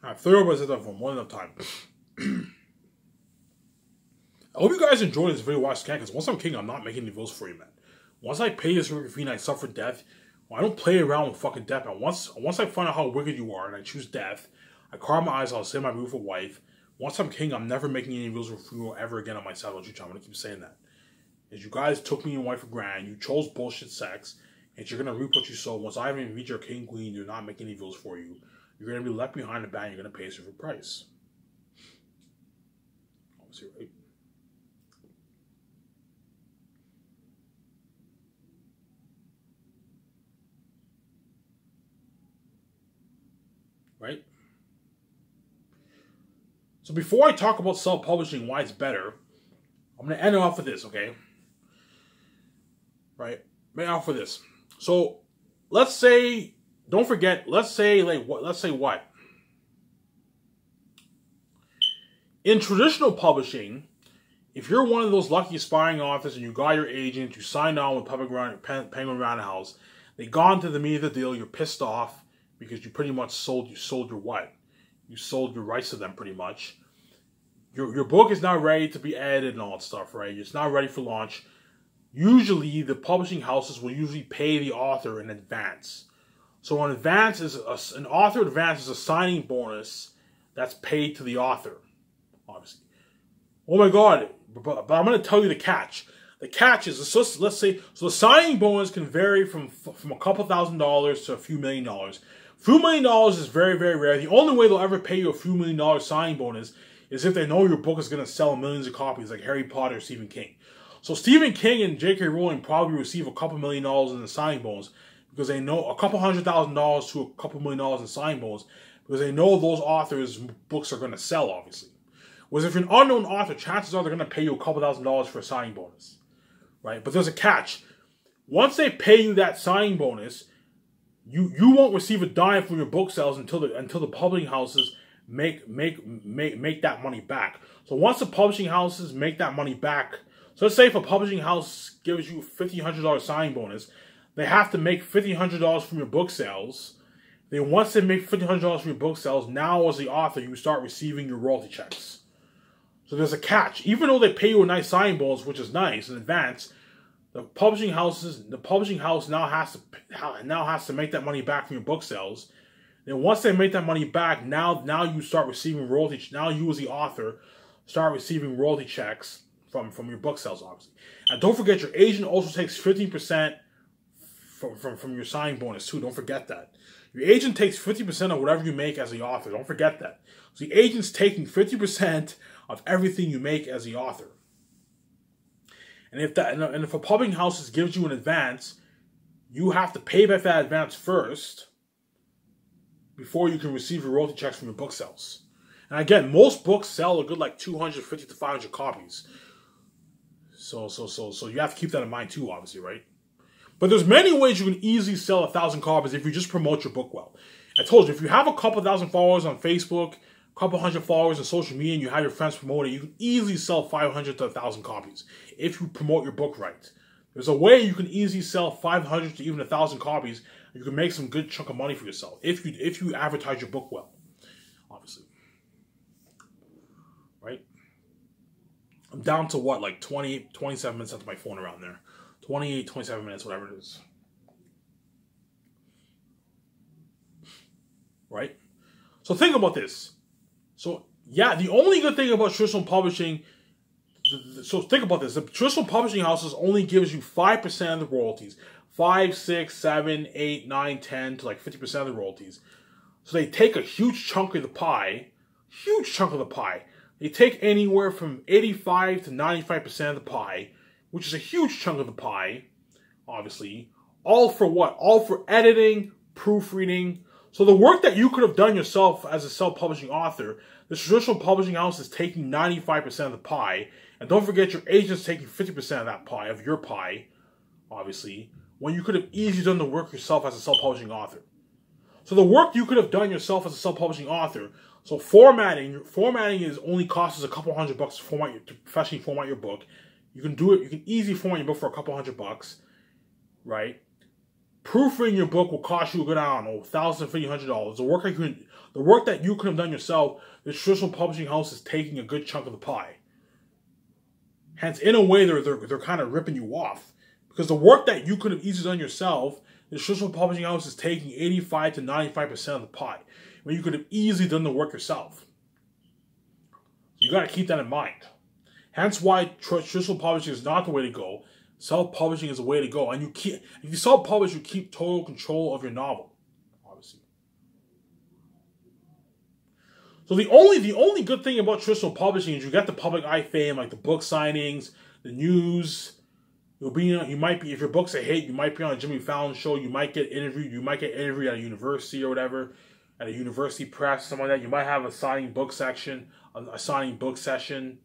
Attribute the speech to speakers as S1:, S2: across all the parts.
S1: I've thoroughly said that for more than enough time. I hope you guys enjoyed this video while I can, because once I'm king, I'm not making any videos for you, man. Once I pay this fee and I suffer death, well, I don't play around with fucking death, man. Once I find out how wicked you are and I choose death, I cry my eyes, I'll say my beautiful wife. Once I'm king, I'm never making any videos for you ever again on my side. I'm gonna keep saying that. Is you guys took me and wife for granted, you chose bullshit sex, and you're gonna reap what you sow. Once I even reach your king queen, you're not making any videos for you. You're gonna be left behind the band. You're gonna pay a certain price. Obviously, right? Right? So before I talk about self-publishing, why it's better, I'm gonna end it off with this, okay? Right? End off with this. So let's say, don't forget, let's say what? In traditional publishing, if you're one of those lucky aspiring authors and you got your agent, you signed on with Penguin Random House, they gone to the meat of the deal, you're pissed off because you pretty much sold your what? You sold your rights to them pretty much. Your book is not ready to be edited and all that stuff, right? It's not ready for launch. Usually, the publishing houses will usually pay the author in advance. So an author advance is a signing bonus that's paid to the author, obviously. Oh my God, but I'm going to tell you the catch. The catch is, let's say, so the signing bonus can vary from a couple $1,000s to a few $1 million. A few $1 million is very, very rare. The only way they'll ever pay you a few $1 million signing bonus is if they know your book is going to sell millions of copies, like Harry Potter or Stephen King. So Stephen King and J.K. Rowling probably receive a couple $1 million in the signing bonus because they know a couple $100,000 to a couple $1 million in signing bonus because they know those authors' books are going to sell, obviously. Whereas if you're an unknown author, chances are they're going to pay you a couple $1,000s for a signing bonus, right? But there's a catch. Once they pay you that signing bonus, you won't receive a dime from your book sales until the publishing houses make that money back. So once the publishing houses make that money back, so let's say if a publishing house gives you $1,500 signing bonus, they have to make $1,500 from your book sales. Then once they make $1,500 from your book sales, now as the author, you start receiving your royalty checks. So there's a catch. Even though they pay you a nice signing bonus, which is nice in advance, the publishing house now has to make that money back from your book sales. Then once they make that money back, now you start receiving royalty. Now you as the author start receiving royalty checks from your book sales, obviously. And don't forget, your agent also takes 15% from your signing bonus too. Don't forget that. Your agent takes 50% of whatever you make as the author. Don't forget that. So the agent's taking 50% of everything you make as the author. And if a publishing house gives you an advance, you have to pay back that advance first before you can receive your royalty checks from your book sales. And again, most books sell a good like 250 to 500 copies. So you have to keep that in mind too, obviously, right? But there's many ways you can easily sell 1,000 copies if you just promote your book well. I told you, if you have a couple thousand followers on Facebook, a couple hundred followers on social media, and you have your friends promote it, you can easily sell 500 to 1,000 copies if you promote your book right. There's a way you can easily sell 500 to even 1,000 copies, and you can make some good chunk of money for yourself if you advertise your book well, obviously. Right? I'm down to what, like 27 minutes onto my phone around there. 28, 27 minutes, whatever it is. Right? So think about this. So, yeah, the only good thing about traditional publishing, so think about this. The traditional publishing houses only gives you 5% of the royalties. 5, 6, 7, 8, 9, 10 to like 50% of the royalties. So they take a huge chunk of the pie. Huge chunk of the pie. They take anywhere from 85 to 95% of the pie, which is a huge chunk of the pie, obviously. All for what? All for editing, proofreading. So the work that you could have done yourself as a self-publishing author, the traditional publishing house is taking 95% of the pie. And don't forget, your agent's taking 50% of that pie, of your pie, obviously, when you could have easily done the work yourself as a self-publishing author. So the work you could have done yourself as a self-publishing author, so formatting is only costs us a couple $100 to professionally format your book. You can do it. You can easily format your book for a couple $100, right? Proofreading your book will cost you a good, I don't know, $1,000 to $1,500. The work that you could have done yourself, the traditional publishing house is taking a good chunk of the pie. Hence, in a way, they're kind of ripping you off. Because the work that you could have easily done yourself, the traditional publishing house is taking 85 to 95% of the pie, when you could have easily done the work yourself. You got to keep that in mind. Hence why traditional publishing is not the way to go. Self-publishing is the way to go. And if you self-publish, you keep total control of your novel, obviously. So the only good thing about traditional publishing is you get the public eye fame, like the book signings, the news. You might be, if your book's a hit, you might be on a Jimmy Fallon show. You might get interviewed. You might get interviewed at a university or whatever, at a university press, something like that. You might have a signing book section, a signing book session.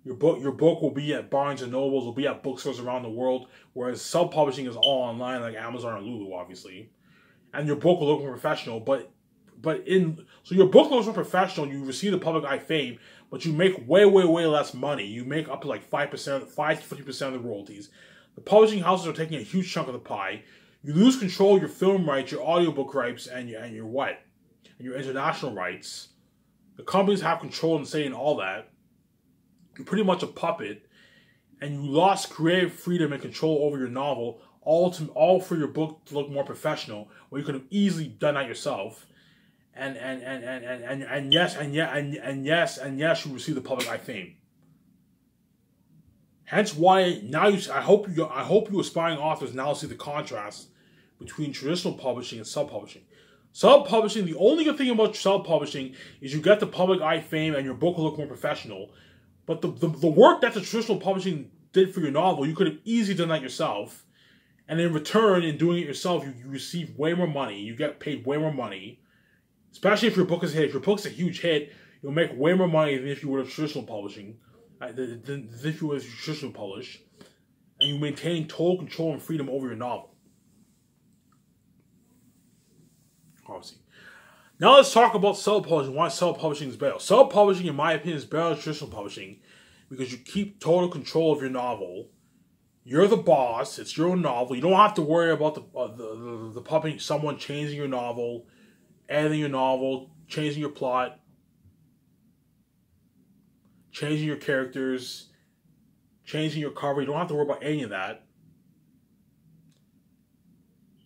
S1: Your book will be at Barnes and Nobles, will be at bookstores around the world, whereas self-publishing is all online, like Amazon and Lulu, obviously. And your book will look more professional, so your book looks more professional, you receive the public eye fame, but you make way less money. You make up to like 5 to 50% of the royalties. The publishing houses are taking a huge chunk of the pie. You lose control of your film rights, your audiobook rights, and your international rights. The companies have control and say in all that. You're pretty much a puppet, and you lost creative freedom and control over your novel, all for your book to look more professional, where you could have easily done that yourself. And yes, you receive the public eye fame. Hence why now I hope you aspiring authors now see the contrast between traditional publishing and self-publishing. Self-publishing, the only good thing about self-publishing is you get the public eye fame and your book will look more professional. But the work that the traditional publishing did for your novel, you could have easily done that yourself. And in return, in doing it yourself, you receive way more money. You get paid way more money. Especially if your book is a hit. If your book's a huge hit, you'll make way more money than if you were traditional publishing. Than if you were traditional published. And you maintain total control and freedom over your novel. Obviously. Now let's talk about self-publishing. Why self-publishing is better. Self-publishing, in my opinion, is better than traditional publishing because you keep total control of your novel. You're the boss. It's your own novel. You don't have to worry about the publishing, someone changing your novel, editing your novel, changing your plot, changing your characters, changing your cover. You don't have to worry about any of that.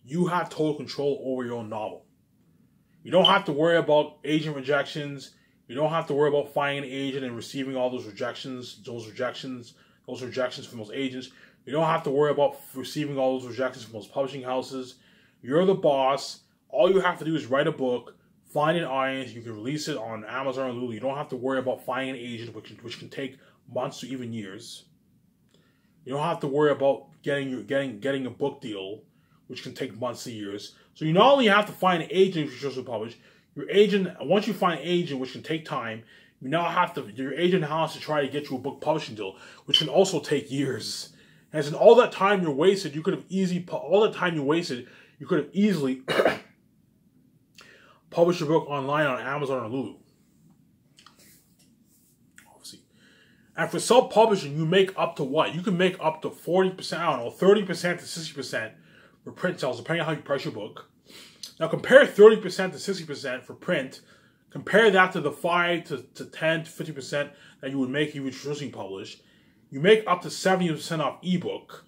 S1: You have total control over your own novel. You don't have to worry about agent rejections. You don't have to worry about finding an agent and receiving all those rejections from those agents. You don't have to worry about receiving all those rejections from those publishing houses. You're the boss. All you have to do is write a book, find an audience. You can release it on Amazon or Lulu. You don't have to worry about finding an agent, which can take months to even years. You don't have to worry about getting a book deal, which can take months to years. So you not only have to find an agent if you're supposed to publish, your agent, once you find an agent, which can take time, your agent now has to try to get you a book publishing deal, which can also take years. And in all that time you wasted, you could have easily published your book online on Amazon or Lulu. Obviously. And for self-publishing, you make up to what? You can make up to 40%, I don't know, 30% to 60% for print sales, depending on how you price your book. Now compare 30% to 60% for print. Compare that to the 5 to 10 to 50% that you would make if you were traditionally published. You make up to 70% off ebook.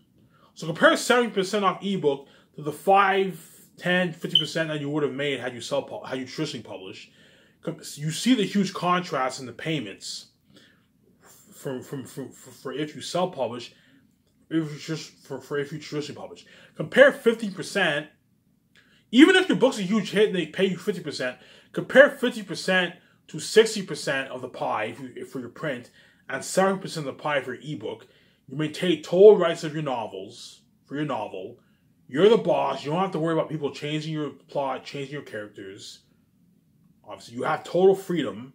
S1: So compare 70% off ebook to the 5, 10, 50% that you would have made had you traditionally published. You see the huge contrast in the payments for if you self-publish, if you traditionally publish. Compare 50%. Even if your book's a huge hit and they pay you 50%, compare 50% to 60% of the pie for your print and 7% of the pie for your ebook. You maintain total rights of your novels for your novel. You're the boss. You don't have to worry about people changing your plot, changing your characters. Obviously, you have total freedom.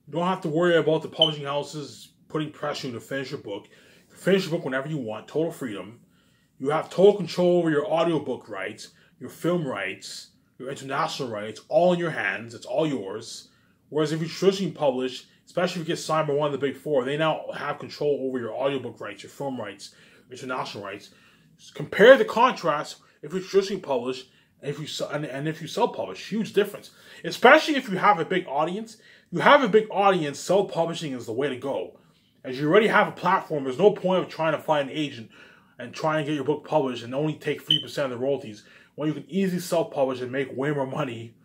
S1: You don't have to worry about the publishing houses putting pressure on you to finish your book. You can finish your book whenever you want. Total freedom. You have total control over your audiobook rights, your film rights, your international rights, all in your hands. It's all yours. Whereas if you traditionally publish, especially if you get signed by one of the big four, they now have control over your audiobook rights, your film rights, your international rights. Compare the contrast if you traditionally publish And if you self-publish, huge difference. Especially if you have a big audience. You have a big audience, self-publishing is the way to go. As you already have a platform, there's no point of trying to find an agent and trying to get your book published and only take 3% of the royalties when you can easily self-publish and make way more money.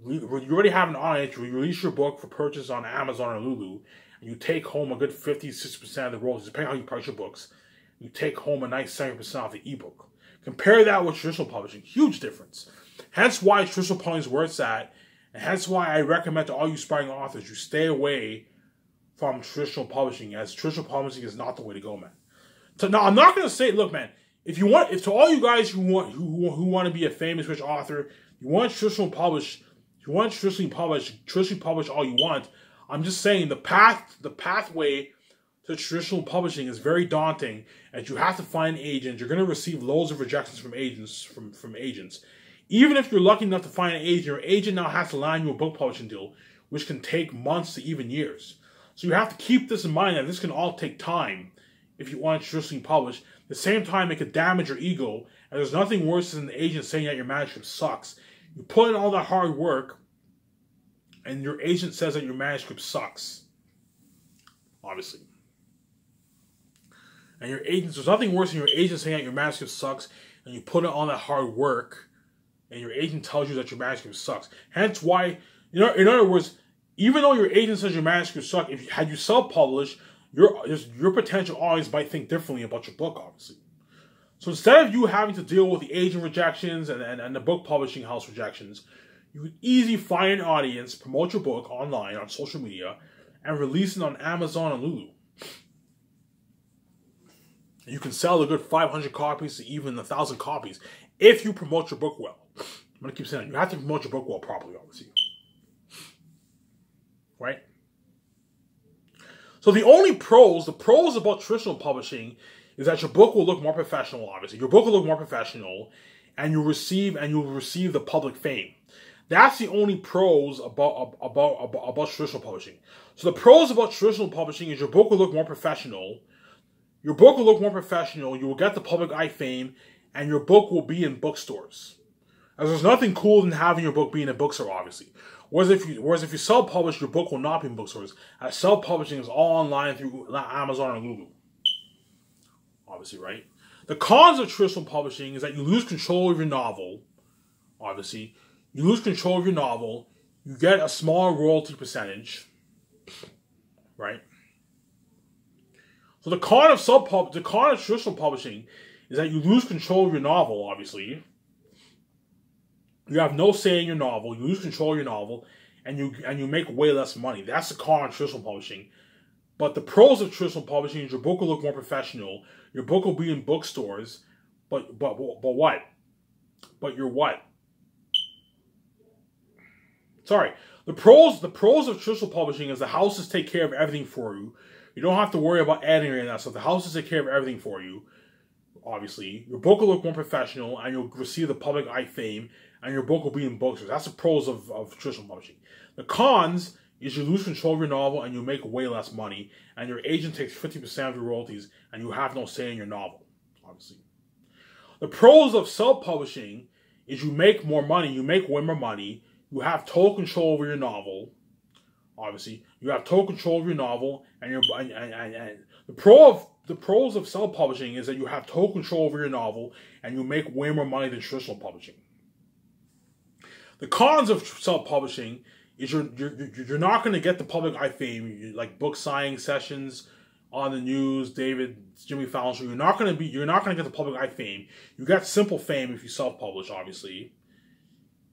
S1: You already have an audience, you release your book for purchase on Amazon or Lulu, and you take home a good 50-60% of the royalties, depending on how you price your books. You take home a nice 70% off the ebook. Compare that with traditional publishing. Huge difference. Hence why traditional publishing is where it's at, and hence why I recommend to all you aspiring authors, you stay away from traditional publishing, as traditional publishing is not the way to go, man. So now I'm not going to say, look, man, if to all you guys who want to be a famous rich author, you want traditional publish, you want traditionally publish all you want. I'm just saying the pathway to traditional publishing is very daunting, and you have to find agents. You're going to receive loads of rejections from agents. From agents. Even if you're lucky enough to find an agent, your agent now has to land you a book publishing deal, which can take months to even years. So you have to keep this in mind, that this can all take time if you want to traditionally publish. At the same time, it could damage your ego, and there's nothing worse than an agent saying that your manuscript sucks. You put in all that hard work, and your agent says that your manuscript sucks. Obviously. And your agent, there's nothing worse than your agent saying that your manuscript sucks, and you put in all that hard work, and your agent tells you that your manuscript sucks. Hence why, in other words, even though your agent says your manuscript sucks, had you self-published, your potential audience might think differently about your book, obviously. So instead of you having to deal with the agent rejections and the book publishing house rejections, you can easily find an audience, promote your book online on social media, and release it on Amazon and Lulu. You can sell a good 500 copies to even 1,000 copies if you promote your book well. I'm going to keep saying that. You have to promote your book well properly, obviously. Right? So the pros about traditional publishing is that your book will look more professional, obviously. Your book will look more professional, and you'll receive the public fame. That's the only pros about traditional publishing. So the pros about traditional publishing is your book will look more professional. Your book will look more professional, you will get the public eye fame, and your book will be in bookstores. As there's nothing cooler than having your book be in a bookstore, obviously. Whereas if you self-publish, your book will not be in bookstores, as self-publishing is all online through Amazon or Lulu. Obviously, right? The cons of traditional publishing is that you lose control of your novel, obviously. You lose control of your novel, you get a smaller royalty percentage, right? So the con of traditional publishing is that you lose control of your novel, obviously. You have no say in your novel, you lose control of your novel, and you make way less money. That's the con of traditional publishing. But the pros of traditional publishing is your book will look more professional, your book will be in bookstores, but what? But you're what? Sorry. The pros of traditional publishing is the houses take care of everything for you. You don't have to worry about editing or that stuff. The houses take care of everything for you. Obviously, your book will look more professional, and you'll receive the public eye fame, and your book will be in bookstores. That's the pros of traditional publishing. The cons is you lose control of your novel, and you make way less money, and your agent takes 50% of your royalties, and you have no say in your novel. Obviously, the pros of self-publishing is you make more money. You make way more money. You have total control over your novel. Obviously, you have total control of your novel, and the pros of self-publishing is that you have total control over your novel, and you make way more money than traditional publishing. The cons of self-publishing is you're not going to get the public eye fame, like book signing sessions on the news, Jimmy Fallon show. You're not going to get the public eye fame. You get simple fame if you self-publish, obviously.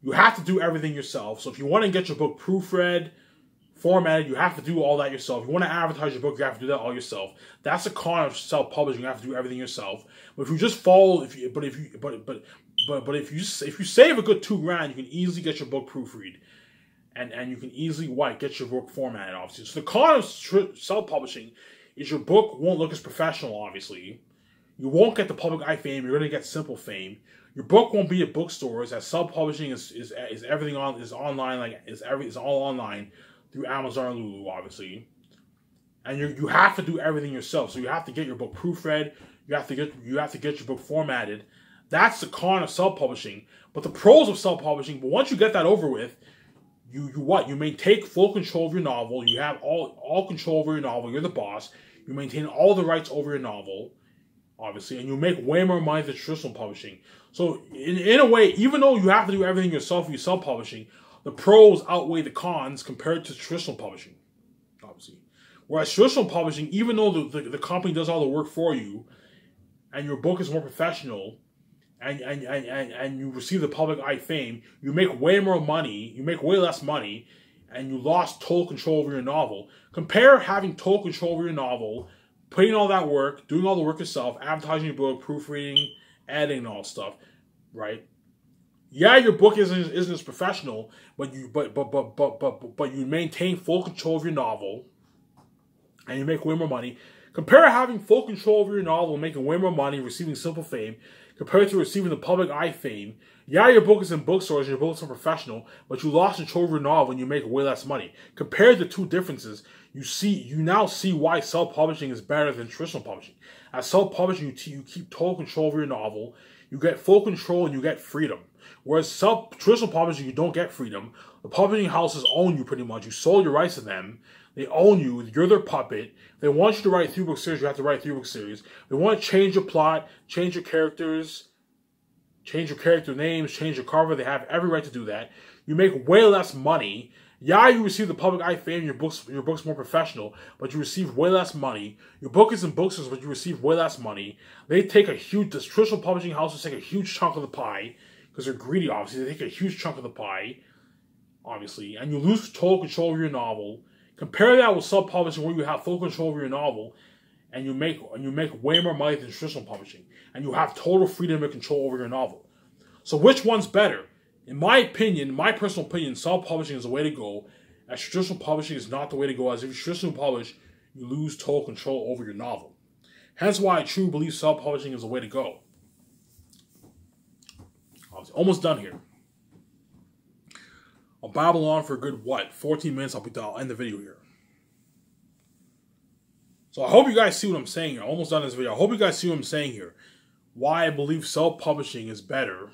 S1: You have to do everything yourself. So if you want to get your book proofread, formatted, you have to do all that yourself. If you want to advertise your book, you have to do that all yourself. That's a con of self-publishing. You have to do everything yourself. But if you just follow, if you save a good $2,000, you can easily get your book proofread, and you can easily get your book formatted, obviously. So the con of self-publishing is your book won't look as professional, obviously. You won't get the public eye fame. You're going to get simple fame. Your book won't be at bookstores, as self-publishing is everything is online, it's all online through Amazon and Lulu, obviously. And you have to do everything yourself. So you have to get your book proofread. You have to get your book formatted. That's the con of self-publishing. But the pros of self-publishing, but once you get that over with, you what? You maintain full control of your novel. You have all control over your novel. You're the boss. You maintain all the rights over your novel, obviously, and you make way more money than traditional publishing. So in a way, even though you have to do everything yourself when you're self-publishing, the pros outweigh the cons compared to traditional publishing, obviously. Whereas traditional publishing, even though the company does all the work for you, and your book is more professional, and you receive the public eye fame, you make way more money, you make way less money, and you lost total control over your novel. Compare having total control over your novel, putting all that work, doing all the work yourself, advertising your book, proofreading, editing, and all that stuff, right? Yeah, your book isn't as professional, but you maintain full control of your novel, and you make way more money. Compare having full control over your novel, making way more money, receiving simple fame, compared to receiving the public eye fame. Yeah, your book is in bookstores and your book is professional, but you lost control of your novel and you make way less money. Compare the two differences, you now see why self-publishing is better than traditional publishing. As self-publishing, you keep total control over your novel, you get full control and you get freedom. Whereas traditional publishing, you don't get freedom. The publishing houses own you pretty much. You sold your rights to them. They own you. You're their puppet. They want you to write 3-book series. You have to write 3-book series. They want to change your plot, change your characters, change your character names, change your cover. They have every right to do that. You make way less money. Yeah, you receive the public eye fame. Your book's more professional, but you receive way less money. Your book is in bookstores, but you receive way less money. The traditional publishing houses take a huge chunk of the pie because they're greedy. Obviously, they take a huge chunk of the pie, obviously, and you lose total control of your novel. Compare that with self-publishing, where you have full control over your novel, and you make way more money than traditional publishing, and you have total freedom and control over your novel. So which one's better? In my opinion, my personal opinion, self-publishing is the way to go, as traditional publishing is not the way to go, as if you traditionally publish, you lose total control over your novel. Hence why I truly believe self-publishing is the way to go. Almost done here. I'll babble on for a good, 14 minutes. I'll end the video here. So I hope you guys see what I'm saying here. I'm almost done this video. I hope you guys see what I'm saying here. Why I believe self-publishing is better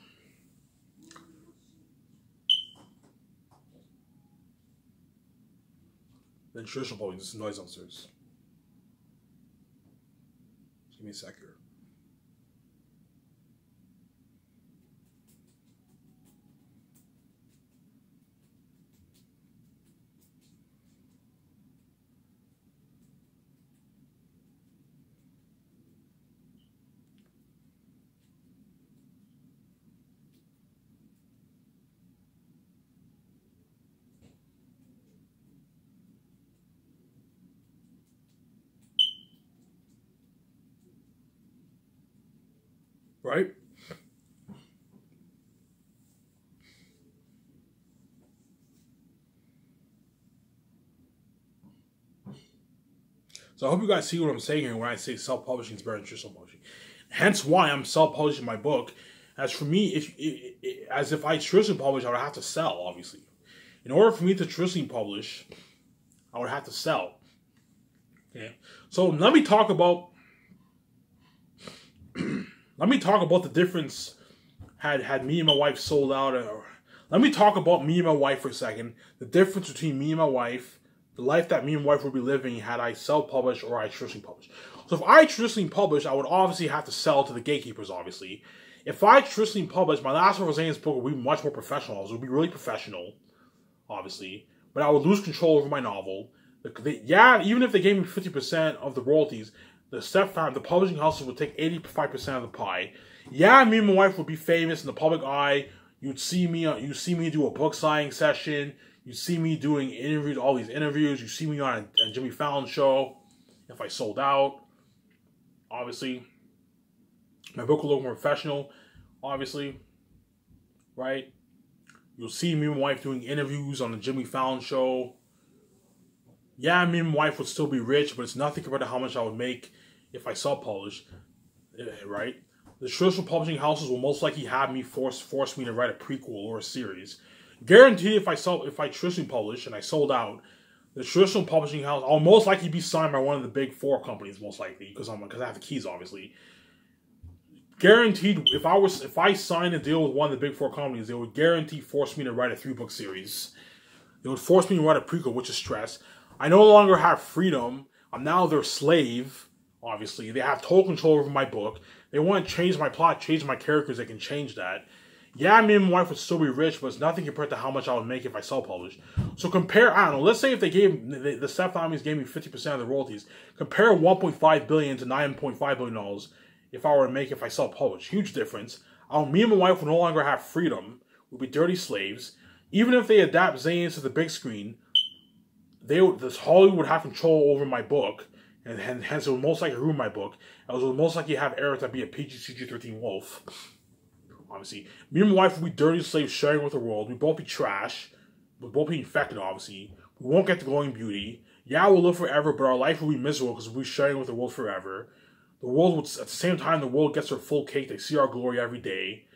S1: than traditional publishing. This is noise downstairs. Just give me a sec here. Right? So I hope you guys see what I'm saying here when I say self-publishing is better than traditional publishing. Hence why I'm self-publishing my book. As for me, if I traditionally publish, I would have to sell, obviously. In order for me to traditionally publish, I would have to sell. Okay. So let me talk about the difference had me and my wife sold out. Let me talk about me and my wife for a second. The difference between me and my wife, the life that me and my wife would be living had I self-published or I traditionally published. So if I traditionally published, I would obviously have to sell to the gatekeepers, obviously. If I traditionally published, my Last of Us book would be much more professional. It would be really professional, obviously. But I would lose control over my novel. Even if they gave me 50% of the royalties, the publishing houses would take 85% of the pie. Yeah, me and my wife would be famous in the public eye. You'd see me do a book signing session. You'd see me doing interviews, all these interviews. You see me on a Jimmy Fallon show. If I sold out, obviously, my book will look more professional. Obviously, right? You'll see me and my wife doing interviews on the Jimmy Fallon show. Yeah, me and my wife would still be rich, but it's nothing compared to how much I would make if I self-published, right? The traditional publishing houses will most likely have me force me to write a prequel or a series. Guaranteed, if I traditionally publish and I sold out, the traditional publishing house, I'll most likely be signed by one of the big 4 companies, most likely, because I have the keys, obviously. guaranteed, if I signed a deal with one of the big four companies, they would guarantee force me to write a 3-book series. They would force me to write a prequel, which is stress. I no longer have freedom. I'm now their slave, obviously. They have total control over my book. They want to change my plot, change my characters. They can change that. Yeah, me and my wife would still be rich, but it's nothing compared to how much I would make if I self-published. So compare, I don't know, let's say if they gave, the Step Families gave me 50% of the royalties. Compare $1.5 billion to $9.5 billion if I were to make if I self-published. Huge difference. Me and my wife would no longer have freedom. We'd be dirty slaves. Even if they adapt Zayn to the big screen, Hollywood would have control over my book, and hence it would most likely ruin my book. It would most likely have Eric to be a PG-13 wolf. Obviously, me and my wife would be dirty slaves sharing with the world. We'd both be trash. We'd both be infected, obviously. We won't get the glowing beauty. Yeah, we'll live forever, but our life will be miserable because we'll be sharing with the world forever. The world would, at the same time, the world gets their full cake. They see our glory every day.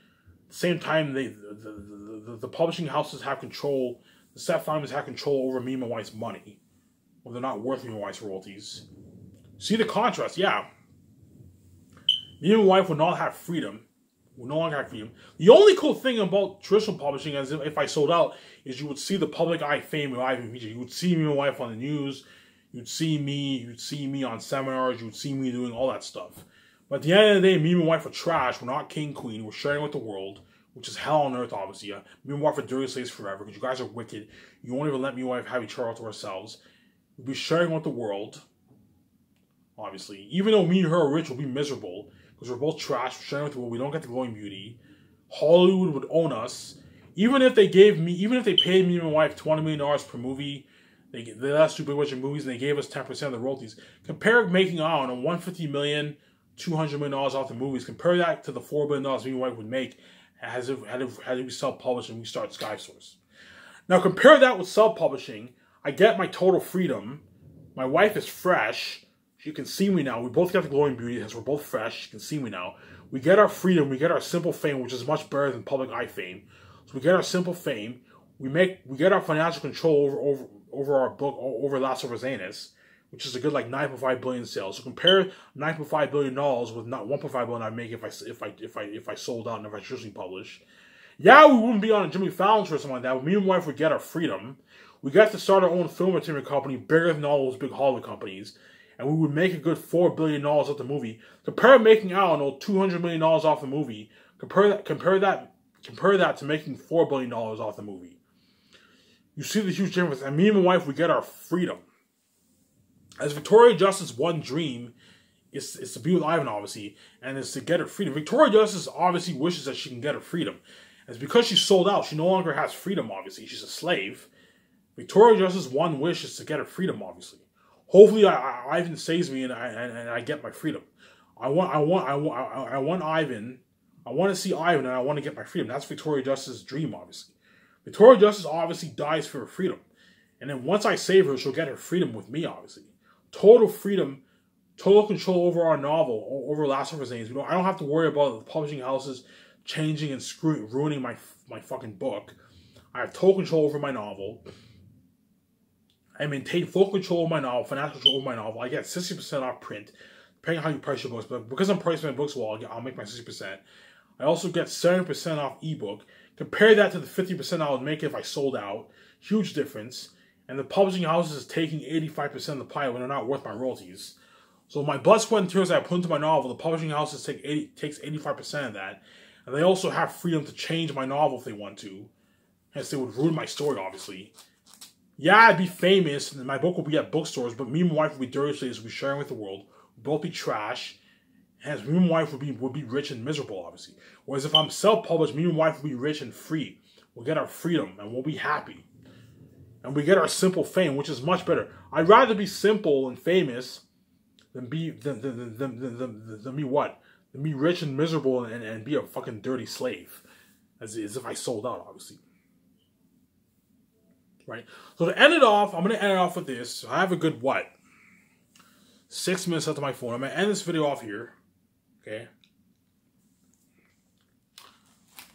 S1: At the same time, the publishing houses have control. The Step Families have control over me and my wife's money. Well, they're not worth me and my wife's royalties. See the contrast? Yeah. Me and my wife would not have freedom. We no longer have freedom. The only cool thing about traditional publishing, as if I sold out, is you would see the public eye fame of Ivan Feature. You would see me and my wife on the news. You'd see me on seminars. You would see me doing all that stuff. But at the end of the day, me and my wife are trash. We're not king, queen. We're sharing with the world, which is hell on earth, obviously. Me and my wife are dirty slaves forever because you guys are wicked. You won't even let me and my wife have each other to ourselves. We'll be sharing with the world, obviously. Even though me and her are rich, we'll be miserable. Because we're both trash, we're sharing with the world, we don't get the glowing beauty. Hollywood would own us. Even if they paid me and my wife $20 million per movie, they let us do big budget movies and they gave us 10% of the royalties. Compare making, I don't know, $150 million, $200 million off the movies. Compare that to the $4 billion me and my wife would make as if had we self-published and we start Sky Source. Now compare that with self-publishing. I get my total freedom. My wife is fresh. You can see me now. We both got the glowing beauty because we're both fresh. You can see me now. We get our freedom. We get our simple fame, which is much better than public eye fame. So we get our simple fame. We get our financial control over our book, over Last of Zanus, which is a good like 9.5 billion sales. So compare $9.5 billion with not 1.5 billion I'd make if I sold out and if I traditionally published. Yeah, we wouldn't be on a Jimmy Fallon show or something like that. But me and my wife would get our freedom. We got to start our own film entertainment company, bigger than all those big Hollywood companies. And we would make a good $4 billion off the movie. Compare making, I don't know, $200 million off the movie. Compare that to making $4 billion off the movie. You see the huge difference. And me and my wife, we get our freedom. As Victoria Justice's one dream is to be with Ivan, obviously, and it's to get her freedom. Victoria Justice obviously wishes that she can get her freedom. And it's because she's sold out, she no longer has freedom, obviously. She's a slave. Victoria Justice's one wish is to get her freedom, obviously. Hopefully, Ivan saves me and I get my freedom. I want Ivan. I want to see Ivan and I want to get my freedom. That's Victoria Justice's dream, obviously. Victoria Justice obviously dies for her freedom, and then once I save her, she'll get her freedom with me, obviously. Total freedom, total control over our novel, over Last of Us. I don't have to worry about the publishing houses changing and ruining my fucking book. I have total control over my novel. I maintain full control of my novel, financial control over my novel. I get 60% off print, depending on how you price your books. But because I'm pricing my books well, I'll make my 60%. I also get 70% off ebook. Compare that to the 50% I would make if I sold out. Huge difference. And the publishing houses is taking 85% of the pie when they're not worth my royalties. So my blood, sweat, and tears that I put into my novel, the publishing houses takes 85% of that. And they also have freedom to change my novel if they want to. Hence, they would ruin my story, obviously. Yeah, I'd be famous, and my book will be at bookstores, but me and my wife would be dirty slaves, we'd be sharing with the world. We'd both be trash. Hence, me and my wife would be rich and miserable, obviously. Whereas if I'm self-published, me and my wife would be rich and free. We'll get our freedom, and we'll be happy. And we get our simple fame, which is much better. I'd rather be simple and famous than be what? Than be rich and miserable and be a fucking dirty slave. As if I sold out, obviously. Right? So to end it off, I'm going to end it off with this. I have a good, 6 minutes left on my phone. I'm going to end this video off here. Okay?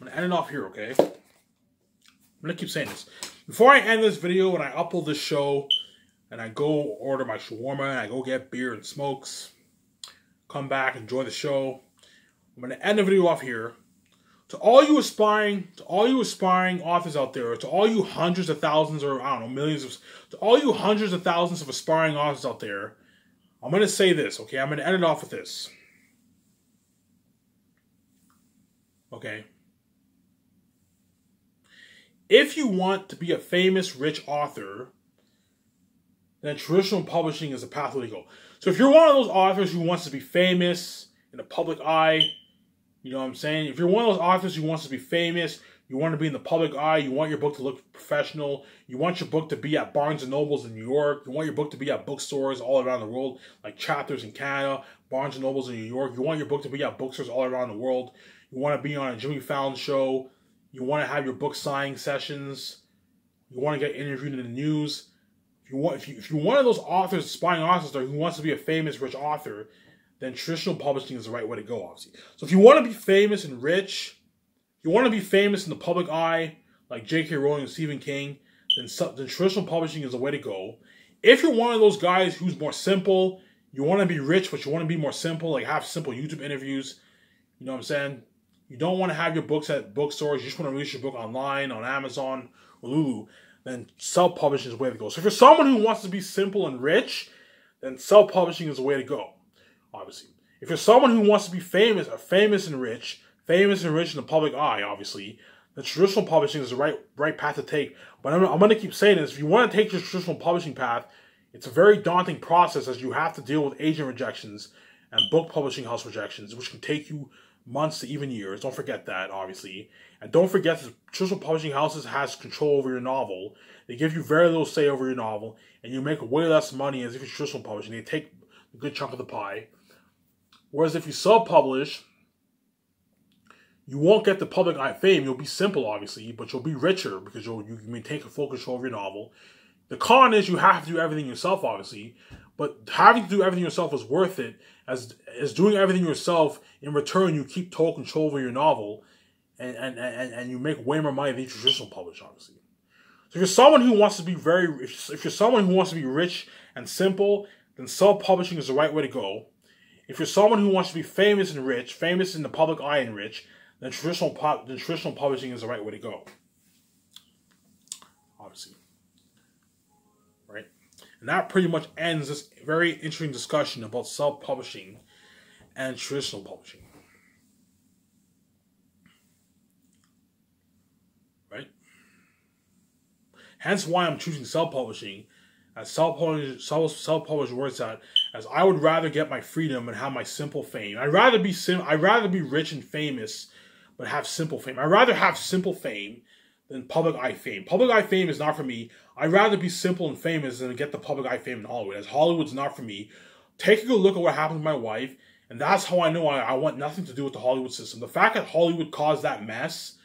S1: I'm going to end it off here, okay? I'm going to keep saying this. Before I end this video and I upload this show, and I go order my shawarma, and I go get beer and smokes, come back, enjoy the show, I'm going to end the video off here. To all you aspiring authors out there, to all you hundreds of thousands, or I don't know, millions to all you hundreds of thousands of aspiring authors out there, I'm going to say this, okay? I'm going to end it off with this. Okay? If you want to be a famous, rich author, then traditional publishing is the pathway to go. So if you're one of those authors who wants to be famous in the public eye, you know what I'm saying? If you're one of those authors who wants to be famous, you want to be in the public eye, you want your book to look professional, you want your book to be at Barnes & Nobles in New York, you want your book to be at bookstores all around the world, like Chapters in Canada, Barnes & Nobles in New York, you want your book to be at bookstores all around the world, you want to be on a Jimmy Fallon show, you want to have your book signing sessions, you want to get interviewed in the news. If you're one of those authors, aspiring authors there who wants to be a famous, rich author, then traditional publishing is the right way to go, obviously. So if you want to be famous and rich, you want to be famous in the public eye, like J.K. Rowling and Stephen King, then traditional publishing is the way to go. If you're one of those guys who's more simple, you want to be rich, but you want to be more simple, like have simple YouTube interviews, you know what I'm saying? You don't want to have your books at bookstores, you just want to release your book online, on Amazon, or Lulu, then self-publishing is the way to go. So if you're someone who wants to be simple and rich, then self-publishing is the way to go, obviously. If you're someone who wants to be famous and rich in the public eye, obviously, the traditional publishing is the right path to take. But I'm going to keep saying this. If you want to take your traditional publishing path, it's a very daunting process, as you have to deal with agent rejections and book publishing house rejections, which can take you months to even years. Don't forget that, obviously. And don't forget that traditional publishing houses has control over your novel. They give you very little say over your novel, and you make way less money as if it's traditional publishing. They take a good chunk of the pie. Whereas if you self-publish, you won't get the public eye fame. You'll be simple, obviously, but you'll be richer because you maintain full control of your novel. The con is you have to do everything yourself, obviously, but having to do everything yourself is worth it, as doing everything yourself, in return, you keep total control over your novel, and you make way more money than you traditional publish, obviously. So if you're someone who wants to be if you're someone who wants to be rich and simple, then self-publishing is the right way to go. If you're someone who wants to be famous and rich, famous in the public eye and rich, then traditional publishing is the right way to go. Obviously. Right? And that pretty much ends this very interesting discussion about self-publishing and traditional publishing. Right? Hence why I'm choosing self-publishing, as self-published words that, as I would rather get my freedom and have my simple fame. I'd rather be rich and famous, but have simple fame. I'd rather have simple fame than public eye fame. Public eye fame is not for me. I'd rather be simple and famous than get the public eye fame in Hollywood, as Hollywood's not for me. Take a good look at what happened to my wife, and that's how I know I want nothing to do with the Hollywood system. The fact that Hollywood caused that mess,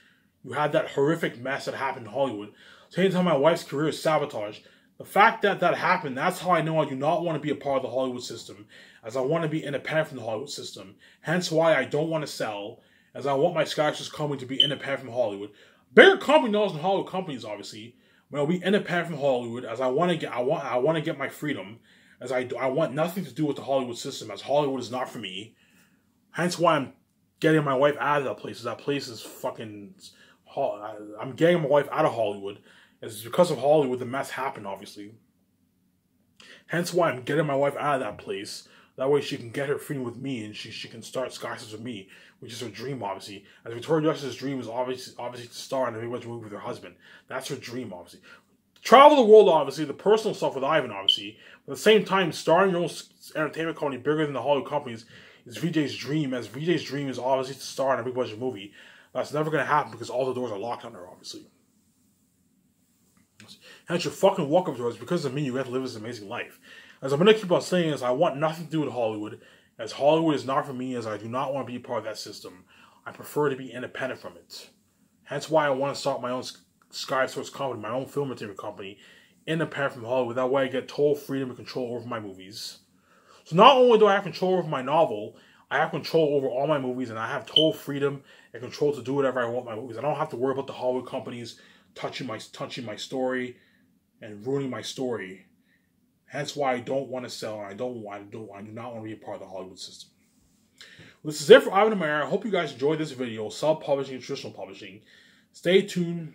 S1: you had that horrific mess that happened in Hollywood. So anytime my wife's career is sabotaged, the fact that that happened, that's how I know I do not want to be a part of the Hollywood system, as I want to be independent from the Hollywood system. Hence why I don't want to sell, as I want my Skyscraper company to be independent from Hollywood. Bigger company knows than Hollywood companies, obviously, but I'll be independent from Hollywood, as I want to get my freedom, as I want nothing to do with the Hollywood system, as Hollywood is not for me. Hence why I'm getting my wife out of that place, as that place is fucking. I'm getting my wife out of Hollywood. It's because of Hollywood the mess happened, obviously. Hence why I'm getting my wife out of that place. That way she can get her freedom with me, and she can start Skyscraper with me, which is her dream, obviously. As Victoria Justice's dream is obviously to star in a Mayweather movie with her husband. That's her dream, obviously. Travel the world, obviously. The personal stuff with Ivan, obviously. But at the same time, starring your own entertainment company bigger than the Hollywood companies is VJ's dream, as VJ's dream is obviously to star in a big budget movie. That's never going to happen because all the doors are locked on her, obviously. Hence, your fucking welcome to us. Because of me, you get to live this amazing life. As I'm going to keep on saying is, I want nothing to do with Hollywood, as Hollywood is not for me, as I do not want to be a part of that system. I prefer to be independent from it. Hence why I want to start my own Skysource company, my own film entertainment company, independent from Hollywood. That way I get total freedom and control over my movies. So not only do I have control over my novel, I have control over all my movies, and I have total freedom and control to do whatever I want with my movies. I don't have to worry about the Hollywood companies touching my story and ruining my story. Hence why I don't want to sell, and I do not want to be a part of the Hollywood system. This is it for Ivan Amara. I hope you guys enjoyed this video. Self-publishing and traditional publishing. Stay tuned.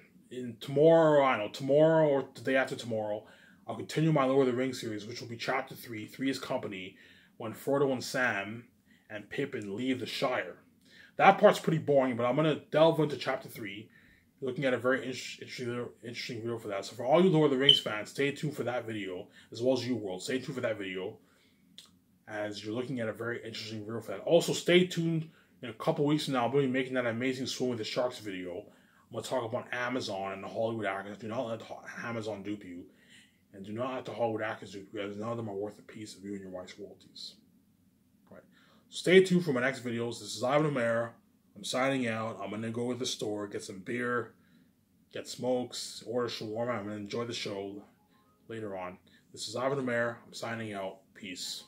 S1: Tomorrow or the day after tomorrow, I'll continue my Lord of the Rings series, which will be Chapter 3, Three's Company, when Frodo and Sam and Pippin leave the Shire. That part's pretty boring, but I'm going to delve into Chapter 3. You're looking at a very interesting video for that. So for all you Lord of the Rings fans, stay tuned for that video, as well as you world. Stay tuned for that video, as you're looking at a very interesting video for that. Also, stay tuned. In a couple weeks from now, I'll be making that amazing Swim with the Sharks video. I'm going to talk about Amazon and the Hollywood actors. Do not let Amazon dupe you. And do not let the Hollywood actors dupe you, because none of them are worth a piece of you and your wife's royalties. All right. Stay tuned for my next videos. This is Ivan Amara. I'm signing out. I'm going to go to the store, get some beer, get smokes, order shawarma. I'm going to enjoy the show later on. This is Ivan Amara. I'm signing out. Peace.